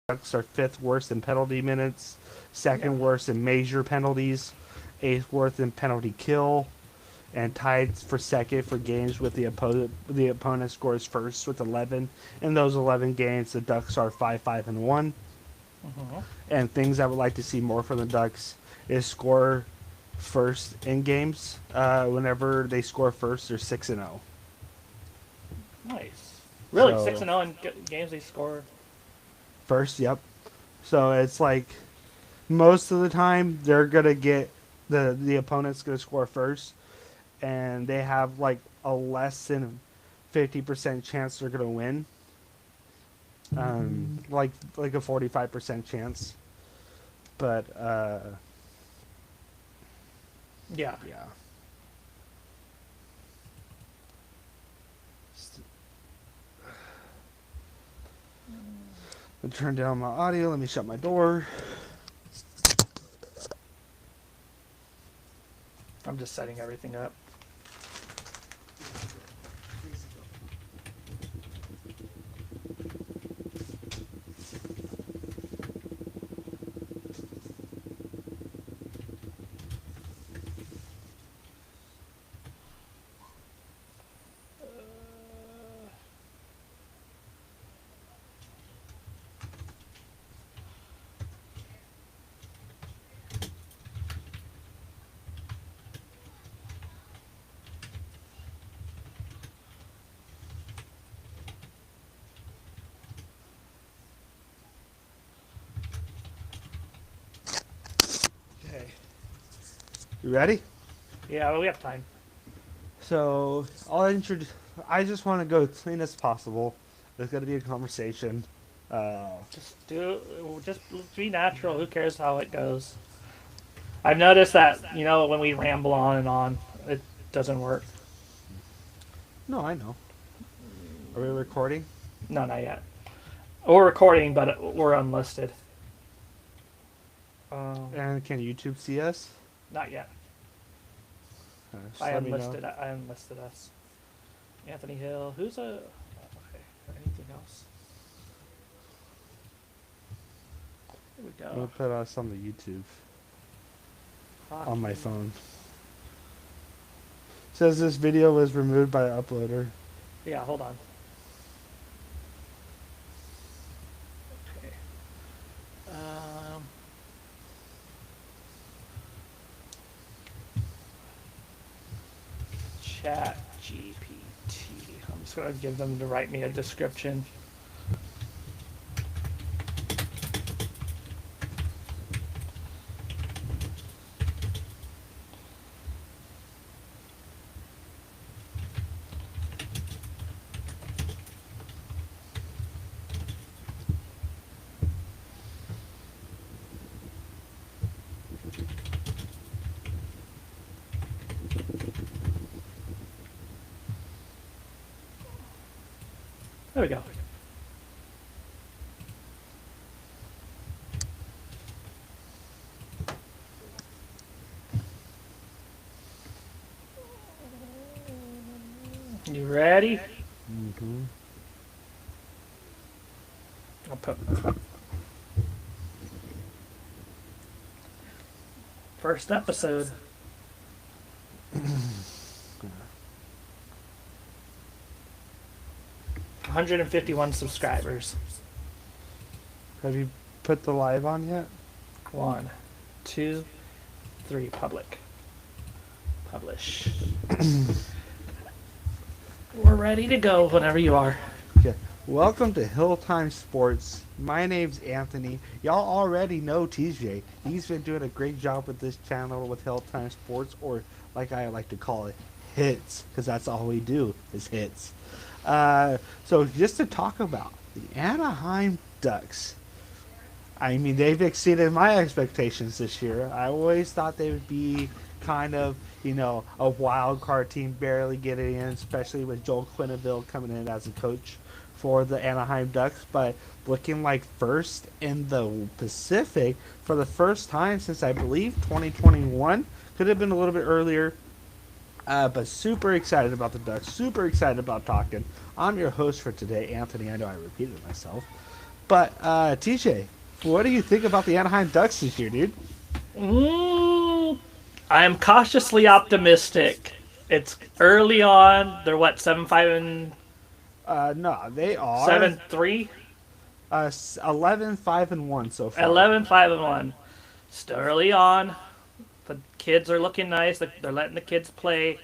Ducks are fifth worst in penalty minutes, second worst in major penalties, eighth worst in penalty kill, and tied for second for games with the opponent scores first with 11. In those 11 games, the Ducks are 5-5-1. Mm-hmm. And things I would like to see more from the Ducks is score first in games. Whenever they score first, they're 6-0. Nice. Really, So 6-0 in games they score. first, yep. So it's like most of the time they're gonna get the opponent's gonna score first, and they have like a less than 50% chance they're gonna win. Like a 45% chance. But Yeah. yeah. I'll turn down my audio. Let me shut my door. I'm just setting everything up. Okay. You ready? Yeah, well, we have time. So I just want to go as clean as possible. There's going to be a conversation. Just be natural. Who cares how it goes? I've noticed that, when we ramble on, it doesn't work. No, I know. Are we recording? No, not yet. We're recording, but we're unlisted. And can YouTube see us? Not yet. Just I let me know. unlisted us. Anthony Hill. Who's a... Okay. Anything else? Here we I'm going go. to put us on the YouTube on my phone. Says this video was removed by uploader. Yeah, hold on. Okay. Chat GPT. I'm just going to give them to write me a description. There we go. You ready? Mm-hmm. I'll put first episode. 151 subscribers. Have you put the live on yet? 1, 2, 3. Publish. We're ready to go whenever you are. Okay. Welcome to Hilltimesports. My name's Anthony. Y'all already know TJ. He's been doing a great job with this channel with Hilltimesports, or like I like to call it, hits, because that's all we do is hits. So just to talk about the Anaheim Ducks. I mean, they've exceeded my expectations this year. I always thought they would be kind of, a wild card team, barely getting in, especially with Joel Quenneville coming in as a coach for the Anaheim Ducks. But looking like first in the Pacific for the first time since I believe 2021. Could have been a little bit earlier. But super excited about the Ducks. Super excited about talking. I'm your host for today, Anthony. I know I repeated myself. But TJ, what do you think about the Anaheim Ducks this year, dude? Mm, I'm cautiously optimistic. It's early on. They're what, 7-5 and No, they are 7-3? 11, 5, and 1 so far. 11-5 and 1. Still early on. The kids are looking nice. They're letting the kids play.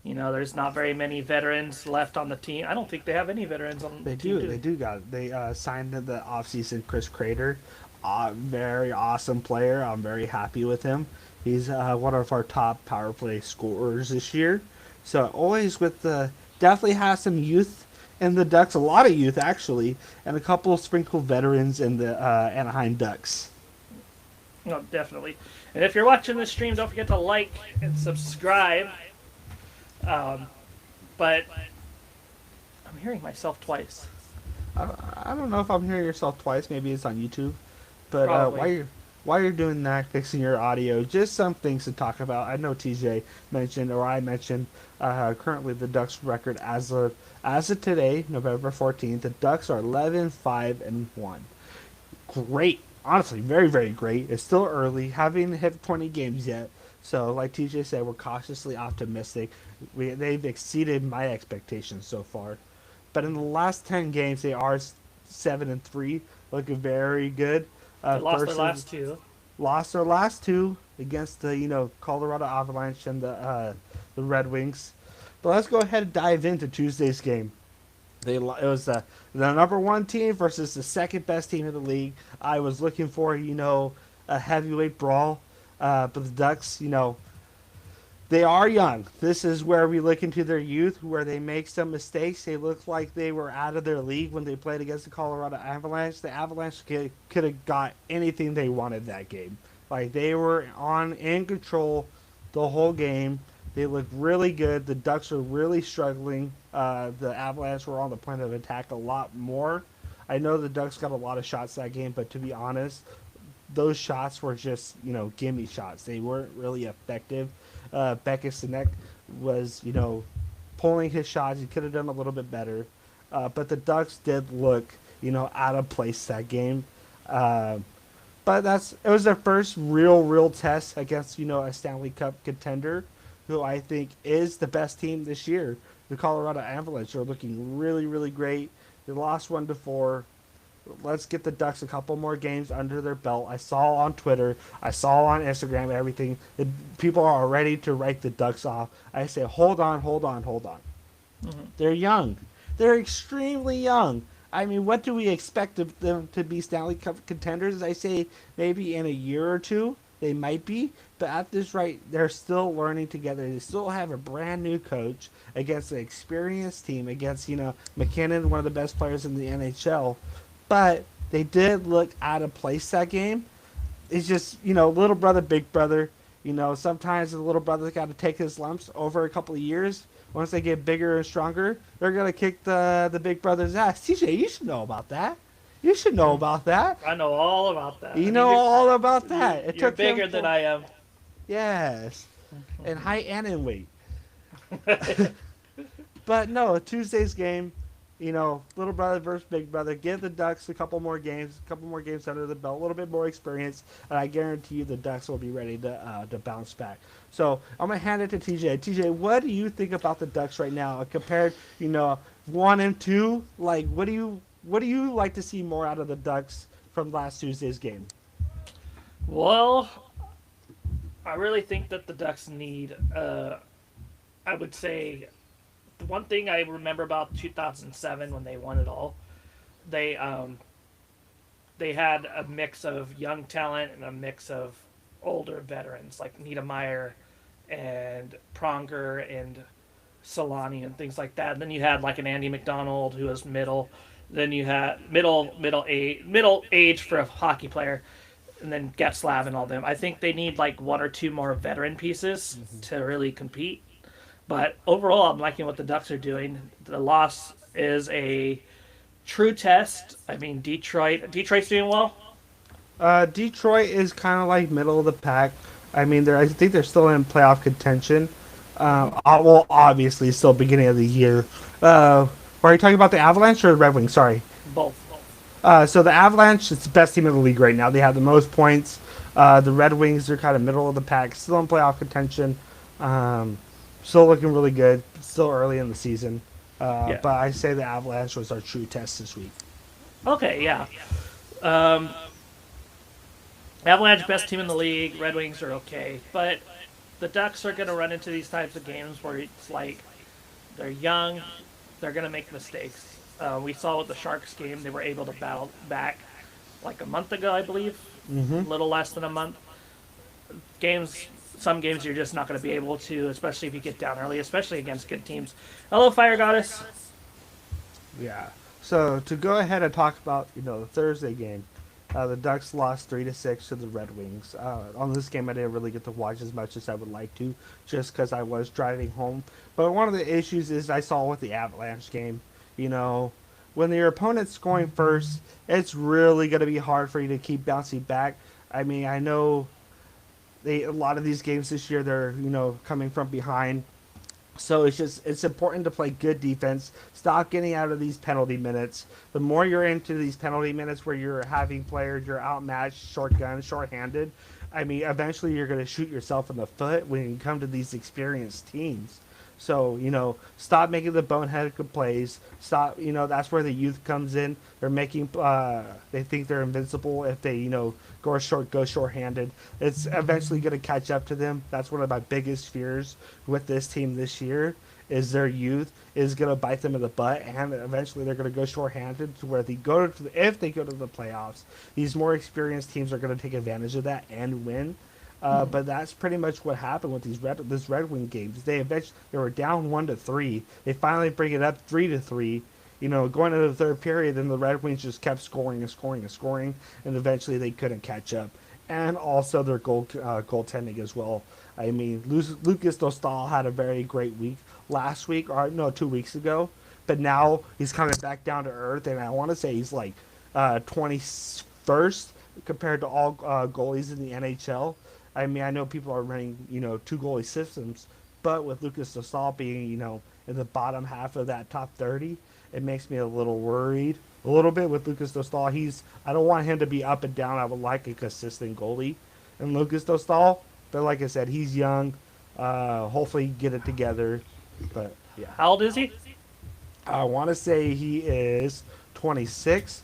There's not very many veterans left on the team. I don't think they have any veterans on the They team, do. do They they? do got it. They signed in the offseason Chris Crater. Very awesome player. I'm very happy with him. He's one of our top power play scorers this year. So always with the definitely has some youth in the Ducks, a lot of youth actually, and a couple of sprinkled veterans in the Anaheim Ducks. No, definitely. And if you're watching this stream, don't forget to like and subscribe. Um, but I'm hearing myself twice. I don't know if I'm hearing yourself twice. Maybe it's on YouTube. But Probably. while you're doing that, fixing your audio, just some things to talk about. I know TJ mentioned, or I mentioned, currently the Ducks record as of today, November 14th. The Ducks are 11, 5, and 1. Great, honestly, very very great. It's still early, haven't hit 20 games yet. So like TJ said, we're cautiously optimistic. They've exceeded my expectations so far. But in the last 10 games, they are 7-3, looking very good. They lost their Versus last two. lost their last two against the Colorado Avalanche and the Red Wings. But let's go ahead and dive into Tuesday's game. It was the number one team versus the second best team in the league. I was looking for a heavyweight brawl, but the Ducks, they are young. This is where we look into their youth, where they make some mistakes. They look like they were out of their league when they played against the Colorado Avalanche. The Avalanche could have got anything they wanted that game. Like they were in control the whole game. They looked really good. The Ducks are really struggling. The Avalanche were on the point of attack a lot more. I know the Ducks got a lot of shots that game, but to be honest, those shots were just gimme shots. They weren't really effective. Becca Sinek was, pulling his shots. He could have done a little bit better. But the Ducks did look, out of place that game. But it was their first real test against, a Stanley Cup contender, who I think is the best team this year. The Colorado Avalanche are looking really, really great. They lost 1-4. Let's get the Ducks a couple more games under their belt. I saw on Twitter, I saw on Instagram, everything. People are ready to write the Ducks off. I say, hold on. Mm-hmm. They're young. They're extremely young. I mean, what do we expect of them to be Stanley Cup contenders? I say maybe in a year or two they might be, but at this rate, they're still learning together. They still have a brand new coach against an experienced team, against McKinnon, one of the best players in the NHL. But they did look out of place that game. It's just, little brother, big brother. Sometimes the little brother's got to take his lumps over a couple of years. Once they get bigger and stronger, they're going to kick the big brother's ass. TJ, you should know about that. You should know about that. I know all about that. You know all about that. You're bigger than I am. Yes. In height and in weight. But no, Tuesday's game, little brother versus big brother. Give the Ducks a couple more games under the belt, a little bit more experience, and I guarantee you the Ducks will be ready to bounce back. So I'm gonna hand it to TJ. TJ, what do you think about the Ducks right now compared, 1 and 2? Like, what do you like to see more out of the Ducks from last Tuesday's game? Well, I really think that the Ducks need. I would say the one thing I remember about 2007 when they won it all, they had a mix of young talent and a mix of older veterans like Niedermeyer and Pronger and Solani and things like that. And then you had like an Andy McDonald who was middle. Then you had middle age for a hockey player, and then Getzlav and all them. I think they need like one or two more veteran pieces to really compete. But overall, I'm liking what the Ducks are doing. The loss is a true test. I mean, Detroit's doing well. Detroit is kind of like middle of the pack. I mean, I think they're still in playoff contention. Well, obviously, still beginning of the year. Are you talking about the Avalanche or the Red Wings? Sorry. Both. So the Avalanche is the best team in the league right now. They have the most points. The Red Wings are kind of middle of the pack, still in playoff contention. Um, Still looking really good. Still early in the season. Yeah. But I say the Avalanche was our true test this week. Okay, yeah. Um, Avalanche best team in the league. Red Wings are okay, but the Ducks are going to run into these types of games where it's like they're young, they're going to make mistakes. We saw with the Sharks game, they were able to battle back like a month ago, I believe, Mm-hmm. a little less than a month. Some games you're just not going to be able to, especially if you get down early, especially against good teams. Hello, Fire Goddess. Yeah. So to go ahead and talk about the Thursday game, the Ducks lost 3-6 to the Red Wings. On this game, I didn't really get to watch as much as I would like to, just because I was driving home. But one of the issues is I saw with the Avalanche game, you know, when your opponent's scoring first, it's really going to be hard for you to keep bouncing back. I mean, I know a lot of these games this year they're coming from behind, so it's important to play good defense. Stop getting out of these penalty minutes. The more you're into these penalty minutes where you're having players you're outmatched, shortgunned, shorthanded, I mean, eventually you're going to shoot yourself in the foot when you come to these experienced teams. So, stop making the boneheaded plays. Stop, that's where the youth comes in. They're making, they think they're invincible if they, go short-handed. It's eventually going to catch up to them. That's one of my biggest fears with this team this year is their youth is going to bite them in the butt, and eventually they're going to go short-handed to where if they go to the playoffs, these more experienced teams are going to take advantage of that and win. But that's pretty much what happened with this Red Wing games. They were down 1-3. They finally bring it up 3-3. Going into the third period, and the Red Wings just kept scoring and scoring and scoring, and eventually they couldn't catch up. And also their goaltending as well. I mean, Lucas Dostal had a very great week last week, or no, 2 weeks ago. But now he's coming back down to earth, and I want to say he's like 21st compared to all goalies in the NHL. I mean, I know people are running, two goalie systems, but with Lucas Dostal being, in the bottom half of that top 30, it makes me a little worried. A little bit with Lucas Dostal. I don't want him to be up and down. I would like a consistent goalie in Lucas Dostal. But like I said, he's young. Hopefully get it together. But yeah. How old is he? I want to say he is 26.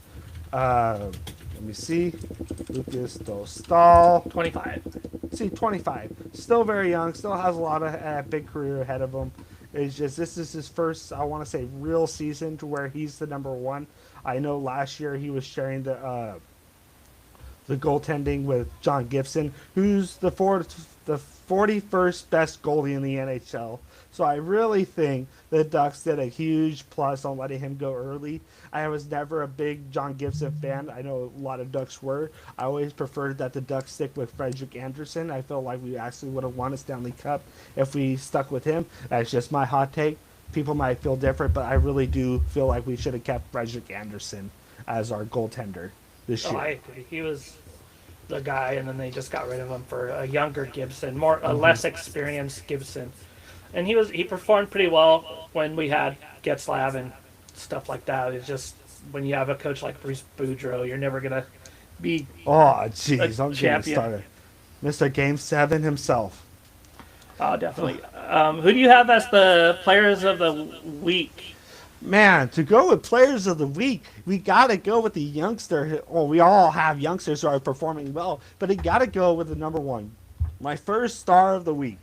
Let me see. Lucas Dostal. 25. See, 25. Still very young. Still has a lot of big career ahead of him. It's just this is his first, I want to say, real season to where he's the number one. I know last year he was sharing the goaltending with John Gibson, who's the 41st best goalie in the NHL. So I really think the Ducks did a huge plus on letting him go early. I was never a big John Gibson fan. I know a lot of Ducks were. I always preferred that the Ducks stick with Frederik Andersen. I feel like we actually would have won a Stanley Cup if we stuck with him. That's just my hot take. People might feel different, but I really do feel like we should have kept Frederik Andersen as our goaltender this year. I agree. He was the guy, and then they just got rid of him for a younger Gibson, a less experienced Gibson. And he performed pretty well when we had Getzlav and stuff like that. It's just when you have a coach like Bruce Boudreau, you're never gonna be jeez, I'm champion. getting started. Mr. Game 7 himself. Oh, definitely. Who do you have as the players of the week? Man, to go with players of the week, we got to go with the youngster. Well, we all have youngsters who are performing well, but we got to go with the number one. My first star of the week,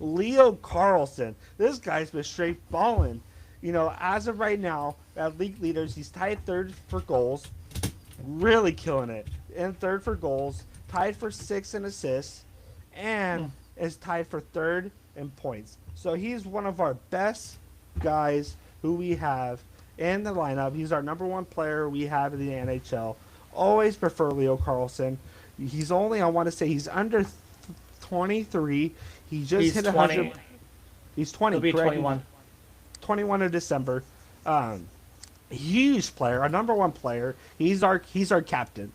Leo Carlson. This guy's been straight balling. As of right now, at league leaders, he's tied third for goals. Really killing it. In third for goals, tied for sixth in assists, and is tied for third in points. So he's one of our best guys who we have in the lineup. He's our number one player we have in the NHL. Always prefer Leo Carlson. He's only, I want to say, he's under 23. He just hit 100. He's 20. He'll be correct? 21. 21 of December. Huge player, our number one player. He's our captain.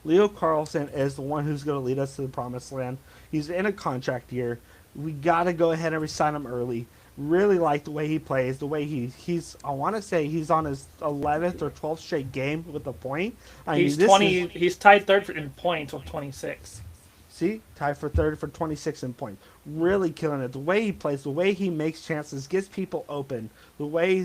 Leo Carlson is the one who's going to lead us to the promised land. He's in a contract year. We got to go ahead and resign him early. Really like the way he plays, the way he's. I want to say he's on his 11th or 12th straight game with a point. I mean, He's this is 20. He's tied third in points with 26. see tied for third for 26 in points. Really killing it. The way he plays, the way he makes chances, gets people open, the way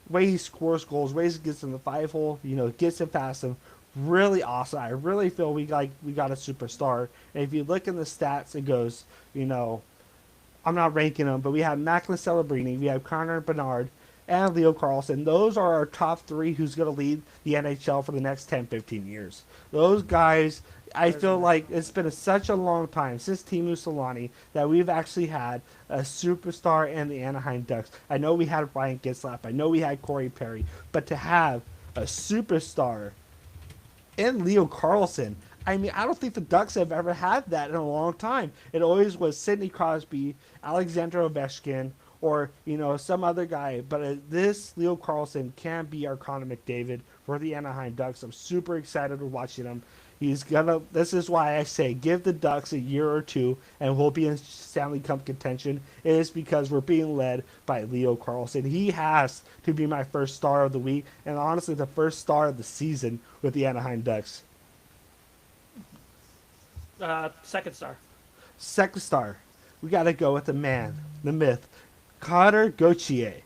way he scores goals, ways he gets in the 5 hole, gets it past him. Really awesome. I really feel we got a superstar. And if you look in the stats, it goes, I'm not ranking them, but we have Macklin Celebrini, we have Connor Bernard, and Leo Carlson. Those are our top three who's going to lead the NHL for the next 10, 15 years. Those guys, I feel like it's been such a long time since Teemu Solani that we've actually had a superstar in the Anaheim Ducks. I know we had Ryan Getzlaf. I know we had Corey Perry. But to have a superstar in Leo Carlson, I mean, I don't think the Ducks have ever had that in a long time. It always was Sidney Crosby, Alexander Ovechkin, or some other guy. But this Leo Carlson can be our Connor McDavid for the Anaheim Ducks. I'm super excited to watching him. He's gonna. This is why I say give the Ducks a year or two, and we'll be in Stanley Cup contention. It is because we're being led by Leo Carlson. He has to be my first star of the week, and honestly, the first star of the season with the Anaheim Ducks. Second star. Second star, we got to go with the man, the myth, Cutter Gauthier.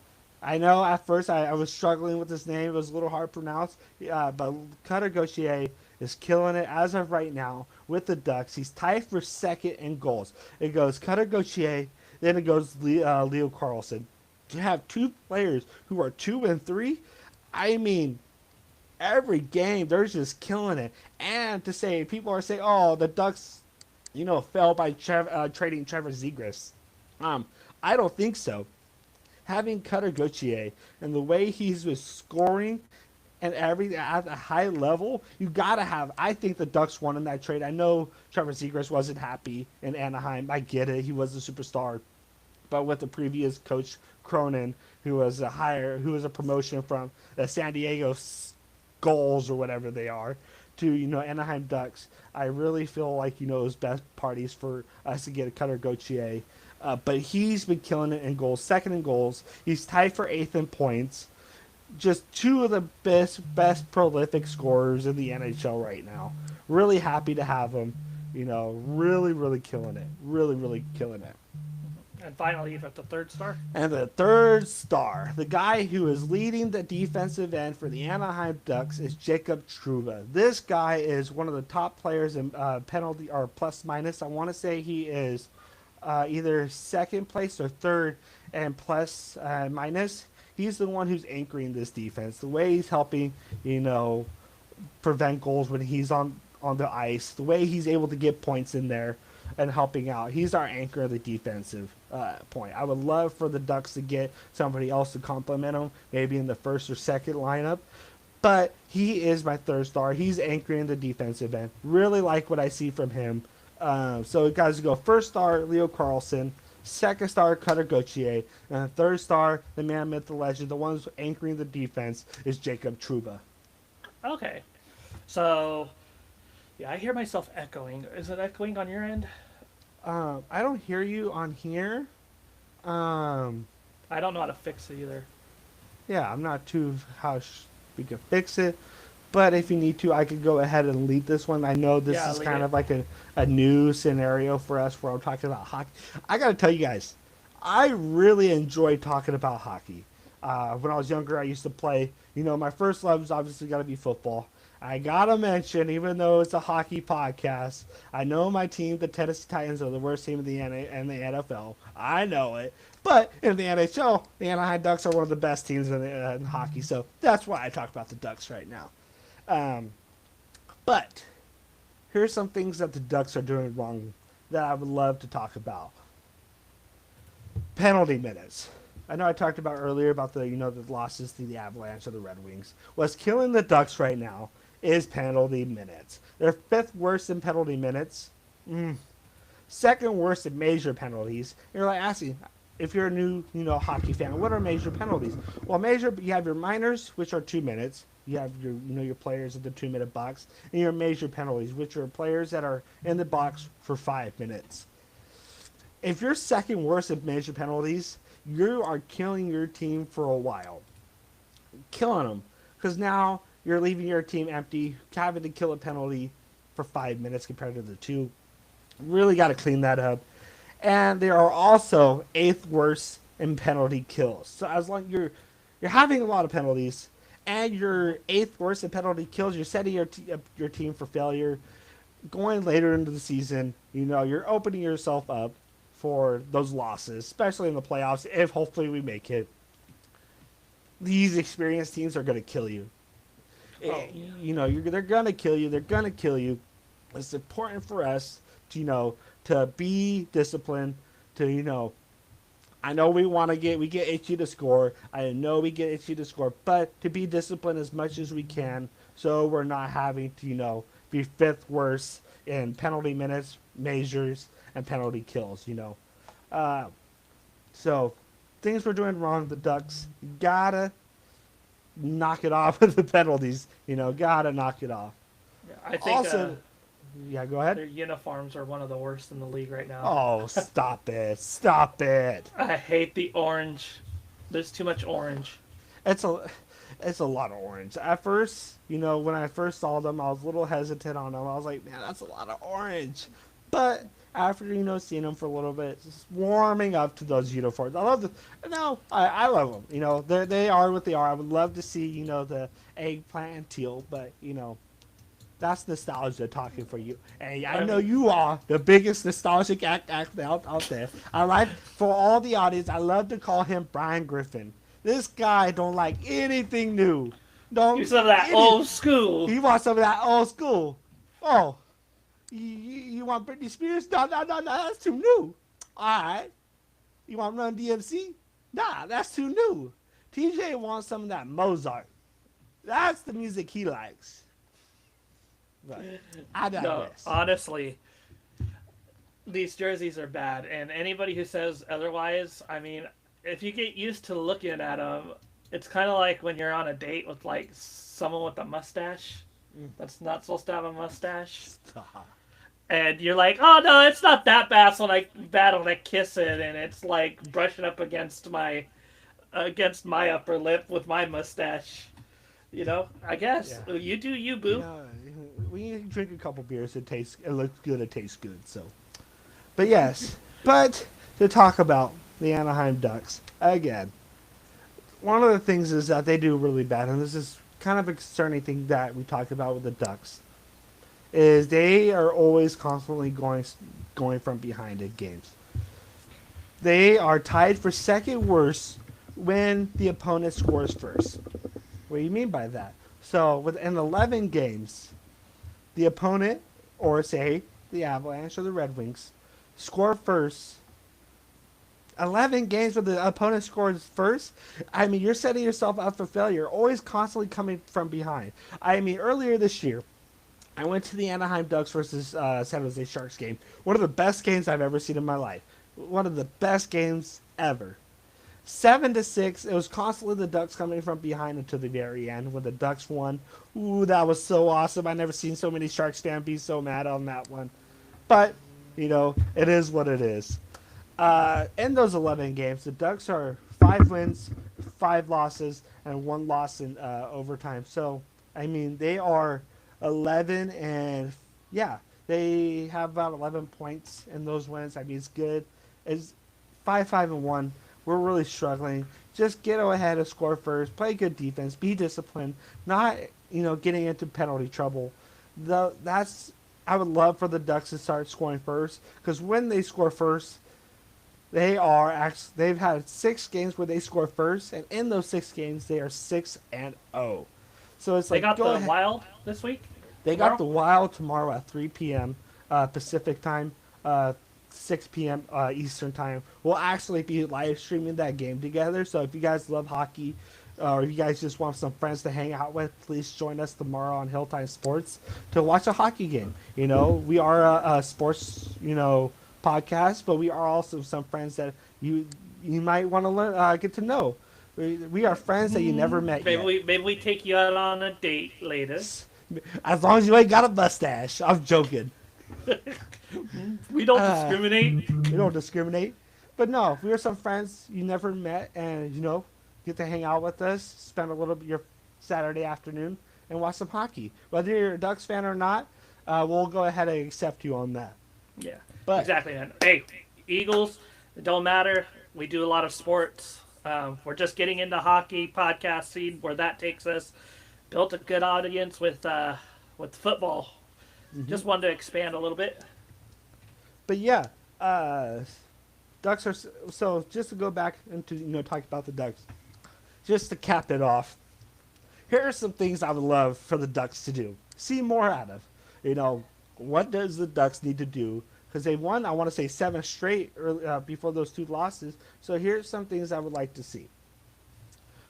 I know at first I was struggling with this name. It was a little hard to pronounce. But Cutter Gauthier is killing it as of right now with the Ducks. He's tied for second in goals. It goes Cutter Gauthier, then it goes Leo Carlson. To have two players who are 2 and 3, I mean, every game they're just killing it. And to say people are saying, "Oh, the Ducks, fell by trading Trevor Zegras." I don't think so. Having Cutter Gauthier and the way he's was scoring and everything at a high level, you gotta have. I think the Ducks won in that trade. I know Trevor Zegras wasn't happy in Anaheim. I get it. He was a superstar, but with the previous coach Cronin, who was a promotion from the San Diego Goals or whatever they are, to Anaheim Ducks. I really feel like it was best parties for us to get a Cutter Gauthier. But he's been killing it in goals, second in goals. He's tied for 8th in points. Just two of the best prolific scorers in the NHL right now. Really happy to have him. Really, really killing it. Really, really killing it. And finally, you've got the third star. And the third star, the guy who is leading the defensive end for the Anaheim Ducks, is Jacob Trouba. This guy is one of the top players in penalty or plus minus. I want to say he is either second place or third and plus minus. He's the one who's anchoring this defense. The way he's helping, prevent goals when he's on the ice. The way he's able to get points in there and helping out. He's our anchor of the defensive point. I would love for the Ducks to get somebody else to complement him, maybe in the first or second lineup. But he is my third star. He's anchoring the defensive end. Really like what I see from him. So guys, go first star, Leo Carlson. Second star, Cutter Gauthier. And third star, the man, myth, the legend, the one who's anchoring the defense, is Jacob Trouba. Okay. So, yeah, I hear myself echoing. Is it echoing on your end? I don't hear you on here. I don't know how to fix it either. Yeah, I'm not too how we can fix it. But if you need to, I could go ahead and lead this one. I know this is kind of like a new scenario for us where I'm talking about hockey. I got to tell you guys, I really enjoy talking about hockey. When I was younger, I used to play. My first love is obviously got to be football. I got to mention, even though it's a hockey podcast, I know my team, the Tennessee Titans, are the worst team in the NFL. I know it. But in the NHL, the Anaheim Ducks are one of the best teams in hockey. So that's why I talk about the Ducks right now. But here's some things that the Ducks are doing wrong that I would love to talk about. Penalty minutes. I know I talked about earlier about the losses to the Avalanche or the Red Wings. What's killing the Ducks right now is penalty minutes. They're fifth worst in penalty minutes. Second worst in major penalties. You're like asking, if you're a new hockey fan, what are major penalties? Well, you have your minors, which are 2 minutes. You have your players at the 2-minute box, and your major penalties, which are players that are in the box for 5 minutes. If you're second worst at major penalties, you are killing your team for a while. Killing them. Because now you're leaving your team empty, having to kill a penalty for 5 minutes compared to the 2. Really got to clean that up. And they are also 8th worst in penalty kills. So as long you're having a lot of penalties, and you're 8th worst in penalty kills, you're setting your team for failure. Going later into the season, you're opening yourself up for those losses, especially in the playoffs. If hopefully we make it, these experienced teams are going to kill you. Oh. They're going to kill you. They're going to kill you. It's important for us to be disciplined. I know we get itchy to score. I know we get itchy to score, but to be disciplined as much as we can, so we're not having to be 5th worst in penalty minutes, measures, and penalty kills. So things we're doing wrong. The Ducks gotta knock it off with the penalties. Gotta knock it off. Yeah, I think Also, yeah, go ahead. their uniforms are one of the worst in the league right now. Oh, stop it! Stop it! I hate the orange. There's too much orange. It's a lot of orange. At first, when I first saw them, I was a little hesitant on them. I was like, man, that's a lot of orange. But after seeing them for a little bit, just warming up to those uniforms. I love them. No, I love them. They are what they are. I would love to see the eggplant and teal, but that's nostalgia talking for you. And I know you are the biggest nostalgic act out there. I like, for all the audience, I love to call him Brian Griffin. This guy don't like anything new. You some of that old school. He wants some of that old school. Oh, you want Britney Spears? No, that's too new. All right. You want Run DMC? Nah, that's too new. TJ wants some of that Mozart. That's the music he likes. But I digress. No, honestly, these jerseys are bad, and anybody who says otherwise, I mean, if you get used to looking at them, it's kind of like when you're on a date with like someone with a mustache that's not supposed to have a mustache. Stop. And you're like, oh no, it's not that bad. So bad when I kiss it, and it's like brushing up against my upper lip with my mustache. I guess you do you, boo. When you drink a couple beers, it looks good. It tastes good. So, but yes, but to talk about the Anaheim Ducks again, one of the things is that they do really bad, and this is kind of a concerning thing that we talked about with the Ducks, is they are always constantly going from behind in games. They are tied for second worst when the opponent scores first. What do you mean by that? So within 11 games, the opponent, or say the Avalanche or the Red Wings, score first. 11 games where the opponent scores first. I mean, you're setting yourself up for failure. Always constantly coming from behind. I mean, earlier this year, I went to the Anaheim Ducks versus San Jose Sharks game. One of the best games I've ever seen in my life. One of the best games ever. 7-6. It was constantly the Ducks coming from behind until the very end when the Ducks won. Ooh, that was so awesome. I never seen so many Sharks fans be so mad on that one. But, it is what it is. In those 11 games, the Ducks are 5 wins, 5 losses, and 1 loss in overtime. So, I mean, they are 11 and, they have about 11 points in those wins. I mean, it's good. It's 5-5-1. We're really struggling. Just get ahead and score first. Play good defense. Be disciplined. Not, getting into penalty trouble. I would love for the Ducks to start scoring first, because when they score first, they've had 6 games where they score first, and in those 6 games they are 6-0. So it's they like got the Wild this week. They got the Wild tomorrow at 3 p.m. Pacific time. 6 p.m. Eastern time. We'll actually be live streaming that game together. So if you guys love hockey, or if you guys just want some friends to hang out with, please join us tomorrow on Hilltimesports to watch a hockey game. We are a sports, podcast, but we are also some friends that you might want to learn, get to know. We are friends that you never met yet. Maybe we take you out on a date later. As long as you ain't got a mustache. I'm joking. We don't discriminate. We don't discriminate. But no, we were some friends you never met, and get to hang out with us, spend a little bit your Saturday afternoon, and watch some hockey. Whether you're a Ducks fan or not, we'll go ahead and accept you on that. Yeah, But exactly, man. Hey, Eagles, it don't matter. We do a lot of sports. We're just getting into hockey podcasting, where that takes us. Built a good audience with football. mhm. Just wanted to expand a little bit. but yeah, uh, Ducks are so. Just to go back into talk about the Ducks, just to cap it off. Here are some things I would love for the Ducks to do. See more out of. You know, what does the Ducks need to do? Because they won, I want to say, 7 straight before those 2 losses. So here's some things I would like to see.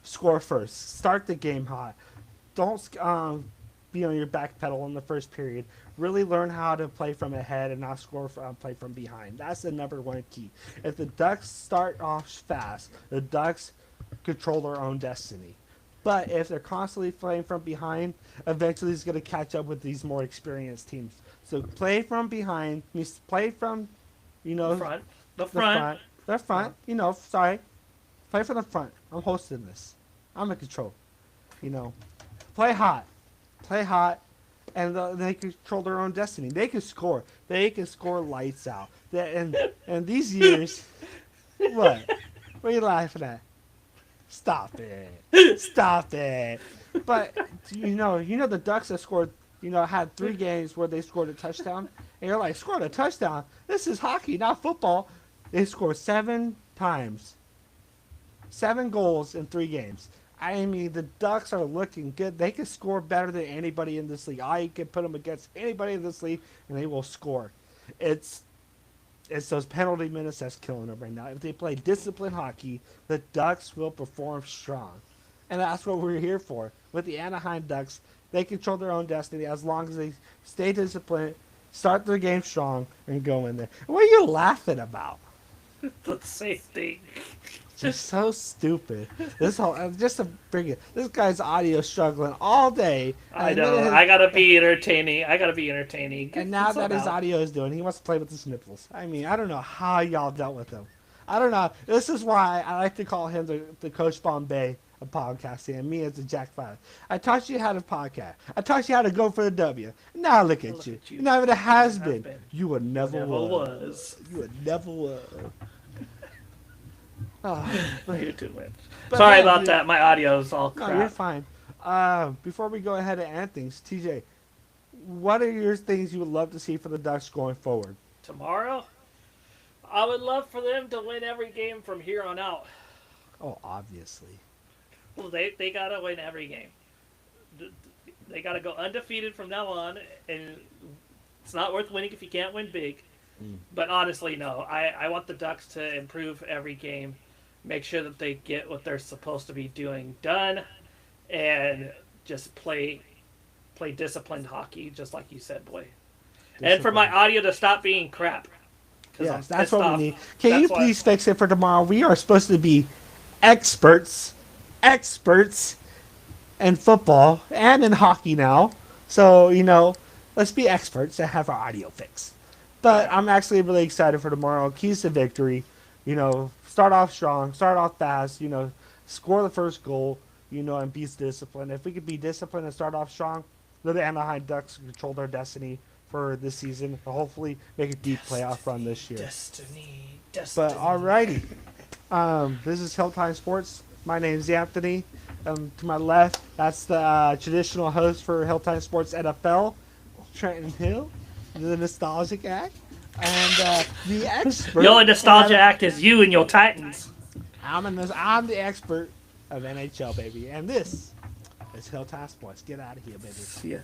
Score first. Start the game hot. Don't be on your back pedal in the first period. Really learn how to play from ahead and not play from behind. That's the number one key. If the Ducks start off fast, the Ducks control their own destiny. But if they're constantly playing from behind, eventually it's going to catch up with these more experienced teams. So play from behind, means play from, The front. The the front. front. The front, sorry. Play from the front. I'm hosting this. I'm in control. Play hot. Play hot. And they control their own destiny. They can score. They can score lights out. And these years, what? What are you laughing at? Stop it. Stop it. But the Ducks have scored, had 3 games where they scored a touchdown. And you're like, scored a touchdown? This is hockey, not football. They scored 7 times. 7 goals in 3 games. I mean, the Ducks are looking good. They can score better than anybody in this league. I can put them against anybody in this league, and they will score. It's those penalty minutes that's killing them right now. If they play disciplined hockey, the Ducks will perform strong. And that's what we're here for. With the Anaheim Ducks, they control their own destiny as long as they stay disciplined, start their game strong, and go in there. What are you laughing about? The safety. Just so stupid. This whole just to bring it. This guy's audio struggling all day. I know. I gotta be entertaining. And now that his audio is doing, he wants to play with his nipples. I mean, I don't know how y'all dealt with him. I don't know. This is why I like to call him the Coach Bombay of podcasting, and me as the Jack 5. I taught you how to podcast. I taught you how to go for the W. Now look at you. Now it has been. You would never was. You would never was. Oh, You're too much. Sorry about that. My audio's all crap. No, you're fine. Before we go ahead and end things, TJ, what are your things you would love to see for the Ducks going forward? Tomorrow, I would love for them to win every game from here on out. Oh, obviously. Well, they gotta win every game. They gotta go undefeated from now on, and it's not worth winning if you can't win big. But honestly, no. I want the Ducks to improve every game. Make sure that they get what they're supposed to be doing done, and just play disciplined hockey, just like you said, boy. And for my audio to stop being crap. Yes, that's what we need. Can you please fix it for tomorrow? We are supposed to be experts in football and in hockey now. So, let's be experts and have our audio fixed. But I'm actually really excited for tomorrow. Keys to victory. Start off strong, start off fast, score the first goal, and be disciplined. If we could be disciplined and start off strong, let the Anaheim Ducks control their destiny for this season and hopefully make a deep playoff run this year. Destiny. But alrighty. This is Hilltimesports. My name is Anthony. To my left, that's the traditional host for Hilltimesports NFL, Trenton Hill, the nostalgic act. And the expert. The only nostalgia act is you and your Titans. I'm the expert of NHL, baby. And this is Hilltimesports. Get out of here, baby. See ya.